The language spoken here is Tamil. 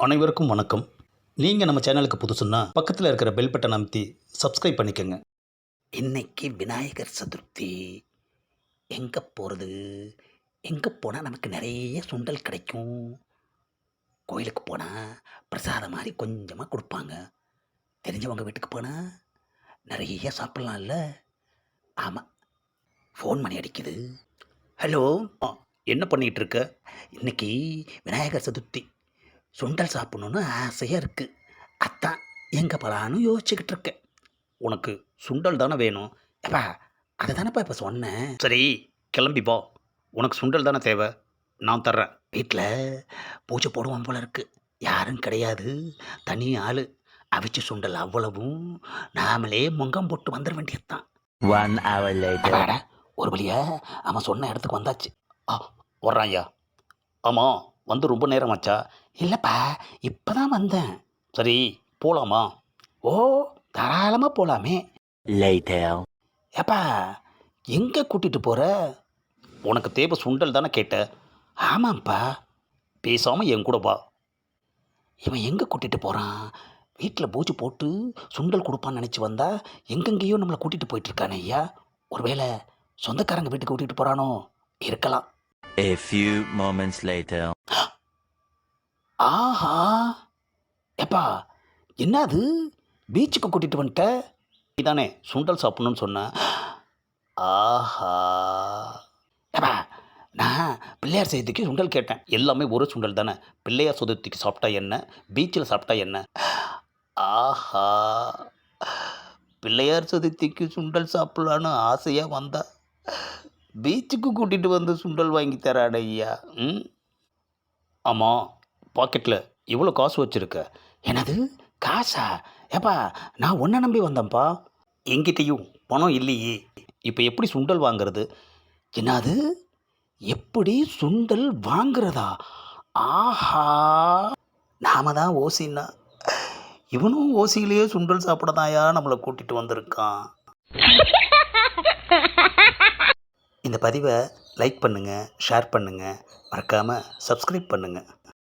அனைவருக்கும் வணக்கம். நீங்கள் நம்ம சேனலுக்கு புதுசுன்னா பக்கத்தில் இருக்கிற பெல் பட்டன் அமைத்தி சப்ஸ்கிரைப் பண்ணிக்கோங்க. இன்னைக்கு விநாயகர் சதுர்த்தி. எங்கே போகிறது? எங்கே போனால் நமக்கு நிறைய சுண்டல் கிடைக்கும்? கோயிலுக்கு போனால் பிரசாதம் மாதிரி கொஞ்சமாக கொடுப்பாங்க. தெரிஞ்சவங்க வீட்டுக்கு போனால் நிறைய சாப்பிட்லாம்ல. ஆமாம், ஃபோன் மணி அடிக்குது. ஹலோ, என்ன பண்ணிகிட்டு இருக்க? இன்னைக்கு விநாயகர் சதுர்த்தி, சுண்டல் சாப்பிட்ணுன்னு ஆசையாக இருக்குது. அதான் எங்கே போகலான்னு யோசிச்சுக்கிட்டு இருக்கேன். உனக்கு சுண்டல் தானே வேணும்? ஏப்பா, அதை தானேப்பா இப்போ சொன்னேன். சரி, கிளம்பி போ. உனக்கு சுண்டல் தானே தேவை, நான் தர்றேன். வீட்டில் பூஜை போடுவோம் போல இருக்கு. யாரும் கிடையாது, தனி ஆள். அவிச்சு சுண்டல் அவ்வளவும் நாமளே முங்கம் போட்டு வந்துட வேண்டியதுதான். 1 hour later. அப்பாடா, ஒரு வழியா அவன் சொன்ன இடத்துக்கு வந்தாச்சு. வர்றான் ஐயா. ஆமாம், வந்து ரொம்ப நேரம் ஆச்சா? இல்லைப்பா, இப்போ தான் வந்தேன். சரி, போகலாமா? ஓ, தாராளமாக போகலாமே. Later. ஏப்பா, எங்கே கூட்டிகிட்டு போகிற? உனக்கு தேவை சுண்டல் தானே கேட்ட? ஆமாம்ப்பா. பேசாமல் என் கூட வா. இவன் எங்கே கூட்டிகிட்டு போகிறான்? வீட்டில் பூஜை போட்டு சுண்டல் கொடுப்பான்னு நினச்சி வந்தா எங்கெங்கேயோ நம்மளை கூட்டிகிட்டு போயிட்டுருக்கானே ஐயா. ஒருவேளை சொந்தக்காரங்க வீட்டுக்கு கூட்டிகிட்டு போகிறானோ? இருக்கலாம். A few moments later. ஆஹா, ஏப்பா, என்னது பீச்சுக்கு கூட்டிகிட்டு வந்துட்ட? நீதானே சுண்டல் சாப்பிட்ணுன்னு சொன்ன. ஆஹா, ஏப்பா, நான் பிள்ளையார் சதுர்த்திக்கு சுண்டல் கேட்டேன். எல்லாமே ஒரு சுண்டல் தானே. பிள்ளையார் சதுர்த்திக்கு சாப்பிட்டா என்ன, பீச்சில் சாப்பிட்டா என்ன? ஆஹா, பிள்ளையார் சதுர்த்திக்கு சுண்டல் சாப்பிட்லான்னு ஆசையாக வந்தா பீச்சுக்கு கூட்டிகிட்டு வந்து சுண்டல் வாங்கி தராட ஐயா. ஆமாம், பாக்கெட்டில் இவ்வளோ காசு வச்சுருக்க. எனது காசா? ஏப்பா, நான் உன்னை நம்பி வந்தேன்ப்பா. எங்கிட்டையும் பணம் இல்லையே. இப்போ எப்படி சுண்டல் வாங்கிறது? என்னது, எப்படி சுண்டல் வாங்குறதா? ஆஹா, நாம தான் ஓசின்னா இவனும் ஓசியிலேயே சுண்டல் சாப்பிடதாயா நம்மளை கூட்டிகிட்டு வந்திருக்கான். இந்த பதிவை லைக் பண்ணுங்கள், ஷேர் பண்ணுங்கள், மறக்காமல் சப்ஸ்கிரைப் பண்ணுங்கள்.